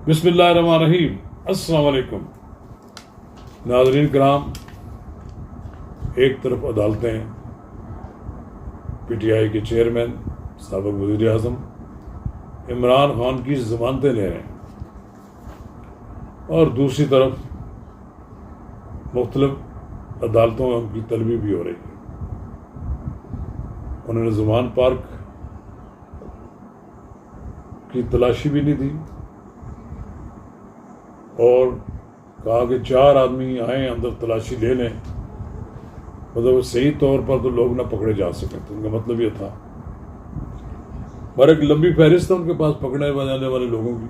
بسم اللہ الرحمن الرحیم۔ السلام علیکم ناظرین کرام، ایک طرف عدالتیں پی ٹی آئی کے چیئرمین سابق وزیر اعظم عمران خان کی ضمانتیں لے رہے ہیں اور دوسری طرف مختلف عدالتوں میں ان کی طلبی بھی ہو رہی ہے۔ انہوں نے زمان پارک کی تلاشی بھی نہیں دی اور کہا کہ 4 آدمی آئیں اندر تلاشی لے لیں، مطلب صحیح طور پر تو لوگ نہ پکڑے جا سکیں، تو ان کا مطلب یہ تھا۔ پر ایک لمبی فہرست ہے ان کے پاس پکڑے جانے والے لوگوں کی۔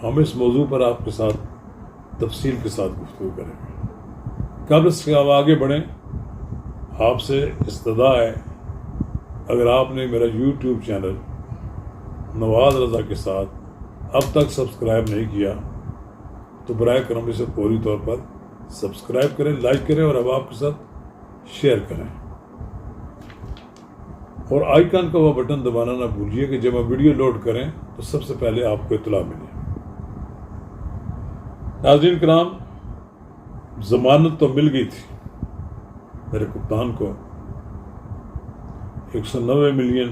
ہم اس موضوع پر آپ کے ساتھ تفصیل کے ساتھ گفتگو کریں گے۔ قبل اس کے آپ آگے بڑھیں، آپ سے استدعا ہے، اگر آپ نے میرا یوٹیوب چینل نواز رضا کے ساتھ اب تک سبسکرائب نہیں کیا تو برائے کرم اسے فوری طور پر سبسکرائب کریں، لائک کریں اور اب آپ کے ساتھ شیئر کریں، اور آئیکن کا وہ بٹن دبانا نہ بھولیے کہ جب ہم ویڈیو لوڈ کریں تو سب سے پہلے آپ کو اطلاع ملے۔ ناظرین کرام، ضمانت تو مل گئی تھی میرے کپتان کو، 190 ملین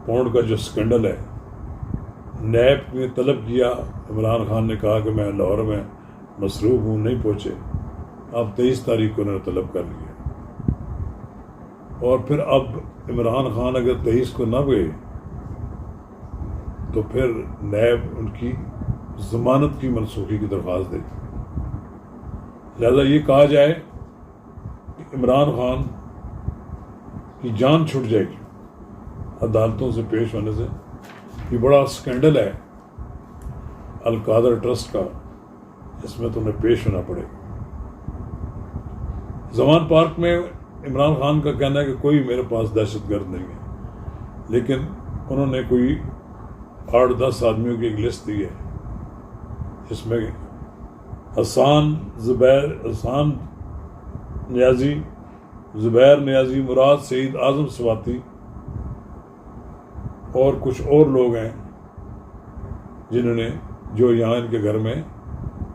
پاؤنڈ کا جو سکینڈل ہے، نیب نے طلب کیا، عمران خان نے کہا کہ میں لاہور میں مصروف ہوں، نہیں پہنچے۔ اب 23 تاریخ کو انہوں نے طلب کر لیا، اور پھر اب عمران خان اگر 23 کو نہ گئے تو پھر نیب ان کی ضمانت کی منسوخی کی درخواست دے گی۔ لہذا یہ کہا جائے کہ عمران خان کی جان چھٹ جائے گی عدالتوں سے پیش ہونے سے۔ یہ بڑا سکینڈل ہے القادر ٹرسٹ کا، اس میں تمہیں پیش ہونا پڑے گا۔ زمان پارک میں عمران خان کا کہنا ہے کہ کوئی میرے پاس دہشت گرد نہیں ہے، لیکن انہوں نے کوئی 8-10 آدمیوں کی ایک لسٹ دی ہے، جس میں حسان نیازی، زبیر نیازی، مراد سعید، اعظم سواتی اور کچھ اور لوگ ہیں جو یہاں ان کے گھر میں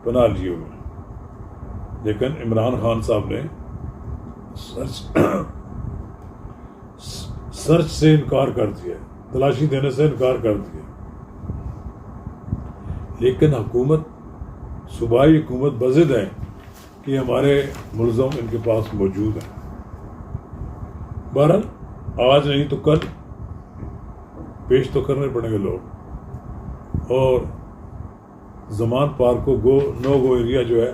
پناہ لیے ہوئے ہیں، لیکن عمران خان صاحب نے سرچ سے انکار کر دیا، تلاشی دینے سے انکار کر دیا، لیکن حکومت، صوبائی حکومت بضد ہے کہ ہمارے ملزم ان کے پاس موجود ہیں۔ بہرحال آج نہیں تو کل پیش تو کرنے پڑیں گے لوگ، اور زمان پارک کو نو گو ایریا جو ہے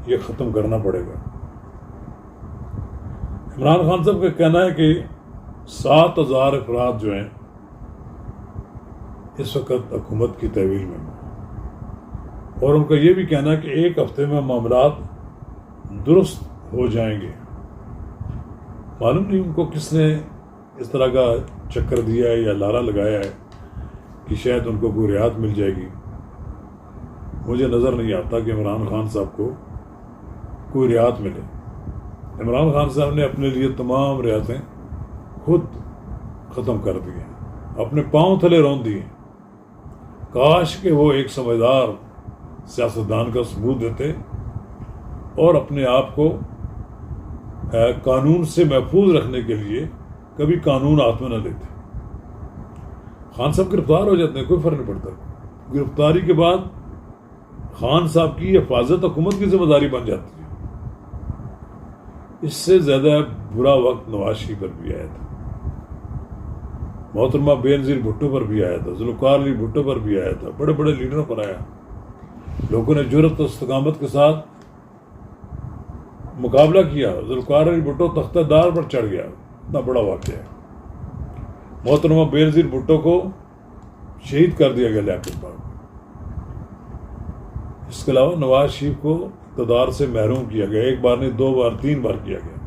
یہ ختم کرنا پڑے گا۔ عمران خان صاحب کا کہنا ہے کہ 7,000 افراد جو ہیں اس وقت حکومت کی تحویل میں ہیں، اور ان کا یہ بھی کہنا ہے کہ 1 ہفتے میں معاملات درست ہو جائیں گے۔ معلوم نہیں ان کو کس نے اس طرح کا چکر دیا ہے یا لارا لگایا ہے کہ شاید ان کو کوئی رعایت مل جائے گی۔ مجھے نظر نہیں آتا کہ عمران خان صاحب کو کوئی رعایت ملے۔ عمران خان صاحب نے اپنے لیے تمام رعایتیں خود ختم کر دی ہیں، اپنے پاؤں تلے روند دیے۔ کاش کہ وہ ایک سمجھدار سیاستدان کا ثبوت دیتے اور اپنے آپ کو قانون سے محفوظ رکھنے کے لیے کبھی قانون ہاتھ میں نہ لیتے۔ خان صاحب گرفتار ہو جاتے ہیں، کوئی فرق نہیں پڑتا، گرفتاری کے بعد خان صاحب کی حفاظت حکومت کی ذمہ داری بن جاتی ہے۔ اس سے زیادہ برا وقت نواز شریف پر بھی آیا تھا، محترمہ بے نظیر بھٹو پر بھی آیا تھا، ذوالفقار علی بھٹو پر بھی آیا تھا، بڑے بڑے لیڈروں پر آیا۔ لوگوں نے جرأت و استقامت کے ساتھ مقابلہ کیا، ذوالفقار علی بھٹو تختہ دار پر چڑھ گیا، اتنا بڑا واقعہ ہے۔ محترمہ بے نظیر بھٹو کو شہید کر دیا گیا لیاقت پار۔ اس کے علاوہ نواز شریف کو اقتدار سے محروم کیا گیا، 1 بار نہیں 2 بار 3 بار کیا گیا۔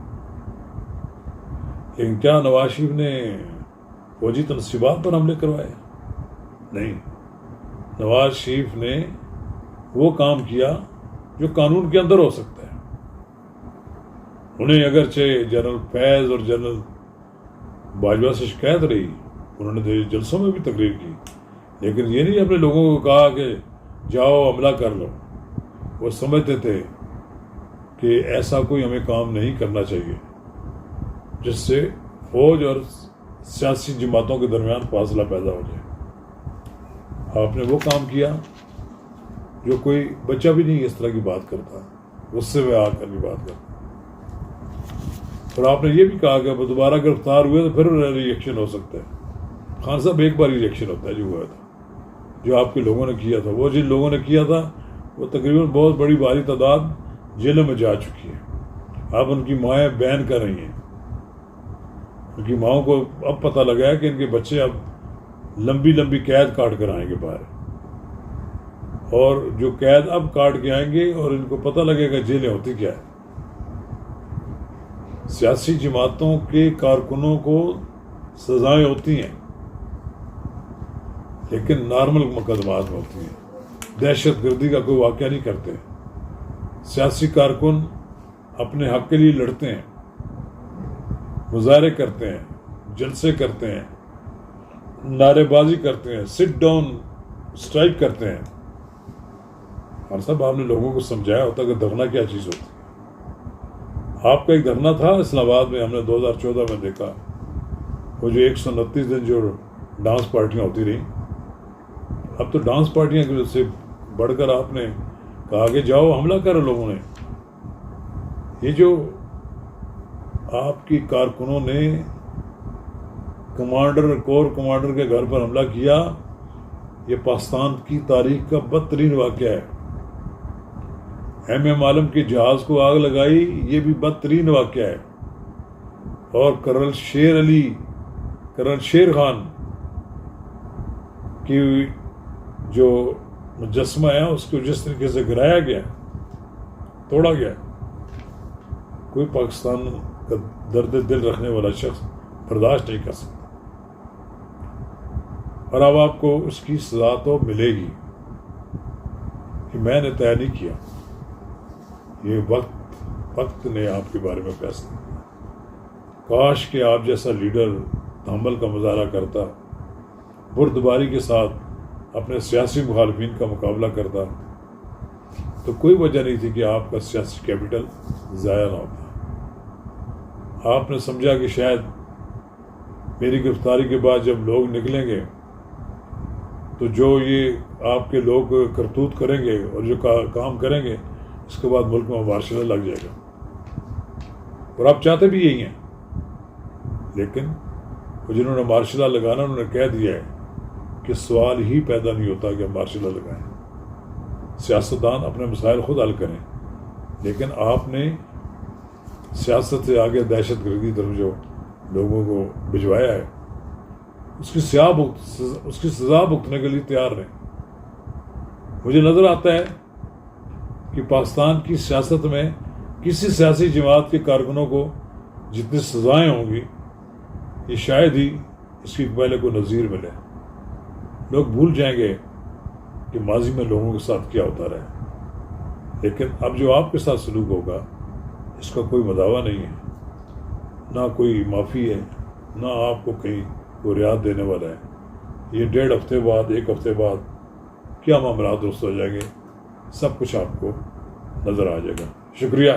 لیکن کیا نواز شریف نے فوجی تنصیبات پر حملے کروائے؟ نہیں، نواز شریف نے وہ کام کیا جو قانون کے اندر ہو سکتا ہے۔ انہیں اگرچہ جنرل فیض اور جنرل باجوہ سے شکایت رہی، انہوں نے جلسوں میں بھی تقریر کی، لیکن یہ نہیں اپنے لوگوں کو کہا کہ جاؤ حملہ کر لو. وہ سمجھتے تھے کہ ایسا کوئی ہمیں کام نہیں کرنا چاہیے جس سے فوج اور سیاسی جماعتوں کے درمیان فاصلہ پیدا ہو جائے. آپ نے وہ کام کیا جو کوئی بچہ بھی نہیں اس طرح کی بات کرتا, غصے میں آ کر بھی بات کرتا. اور آپ نے یہ بھی کہا کہ اب دوبارہ گرفتار ہوئے تو پھر ری ایکشن ہو سکتا ہے. خان صاحب ایک بار ری ایکشن ہوتا ہے جو ہوا تھا, جو آپ کے لوگوں نے کیا تھا. وہ جن لوگوں نے کیا تھا وہ تقریباً بہت بڑی بھاری تعداد جیلوں میں جا چکی ہے. اب ان کی مائیں بین کر رہی ہیں. ان کی ماؤں کو اب پتہ لگا ہے کہ ان کے بچے اب لمبی لمبی قید کاٹ کر آئیں گے باہر, اور جو قید اب کاٹ کے آئیں گے اور ان کو پتہ لگے گا جیلیں ہوتی کیا ہے. سیاسی جماعتوں کے کارکنوں کو سزائیں ہوتی ہیں لیکن نارمل مقدمات میں ہوتی ہیں. دہشت گردی کا کوئی واقعہ نہیں کرتے. سیاسی کارکن اپنے حق کے لیے لڑتے ہیں, مظاہرے کرتے ہیں, جلسے کرتے ہیں, نعرے بازی کرتے ہیں, سٹ ڈاؤن اسٹرائک کرتے ہیں. اور سب آپ نے لوگوں کو سمجھایا ہوتا کہ دھرنا کیا چیز ہوتی ہے. آپ کا ایک دھرنا تھا اسلام آباد میں, ہم نے 2014 میں دیکھا, وہ جو 129 دن جو ڈانس پارٹیاں ہوتی رہیں. اب تو ڈانس پارٹیاں سے بڑھ کر آپ نے کہا کہ جاؤ حملہ کرو لوگوں نے. یہ جو آپ کی کارکنوں نے کور کمانڈر کے گھر پر حملہ کیا, یہ پاکستان کی تاریخ کا بدترین واقعہ ہے. ایم عالم کے جہاز کو آگ لگائی, یہ بھی بدترین واقعہ ہے. اور کرنل شیر خان کی جو مجسمہ ہے اس کو جس طریقے سے گرایا گیا, توڑا گیا, کوئی پاکستان کا درد دل رکھنے والا شخص برداشت نہیں کر سکتا. اور اب آپ کو اس کی سزا تو ملے گی کہ میں نے طے نہیں کیا, یہ وقت نے آپ کے بارے میں فیصلہ کیا. کاش کہ آپ جیسا لیڈر تحمل کا مظاہرہ کرتا, بردباری کے ساتھ اپنے سیاسی مخالفین کا مقابلہ کرتا, تو کوئی وجہ نہیں تھی کہ آپ کا سیاسی کیپٹل ضائع نہ ہوتا. آپ نے سمجھا کہ شاید میری گرفتاری کے بعد جب لوگ نکلیں گے تو جو یہ آپ کے لوگ کرتوت کریں گے اور جو کام کریں گے, اس کے بعد ملک میں مارشل لا لگ جائے گا. اور آپ چاہتے بھی یہی ہیں, لیکن وہ جنہوں نے مارشل لا لگانا انہوں نے کہہ دیا ہے کہ سوال ہی پیدا نہیں ہوتا کہ ہم مارشل لا لگائیں. سیاستدان اپنے مسائل خود حل کریں, لیکن آپ نے سیاست سے آگے دہشت گردی طرف جو لوگوں کو بھجوایا ہے اس کی سزا بھگتنے کے لیے تیار رہیں. مجھے نظر آتا ہے کہ پاکستان کی سیاست میں کسی سیاسی جماعت کے کارکنوں کو جتنی سزائیں ہوں گی یہ شاید ہی اس کی پہلے کوئی نظیر ملے. لوگ بھول جائیں گے کہ ماضی میں لوگوں کے ساتھ کیا ہوتا رہا, لیکن اب جو آپ کے ساتھ سلوک ہوگا اس کا کوئی مداوع نہیں ہے, نہ کوئی معافی ہے, نہ آپ کو کہیں کوئی رعایت دینے والا ہے. یہ 1.5 ہفتے بعد 1 ہفتے بعد کیا معاملات درست ہو جائیں گے, سب کچھ آپ کو نظر آ جائے گا. شکریہ.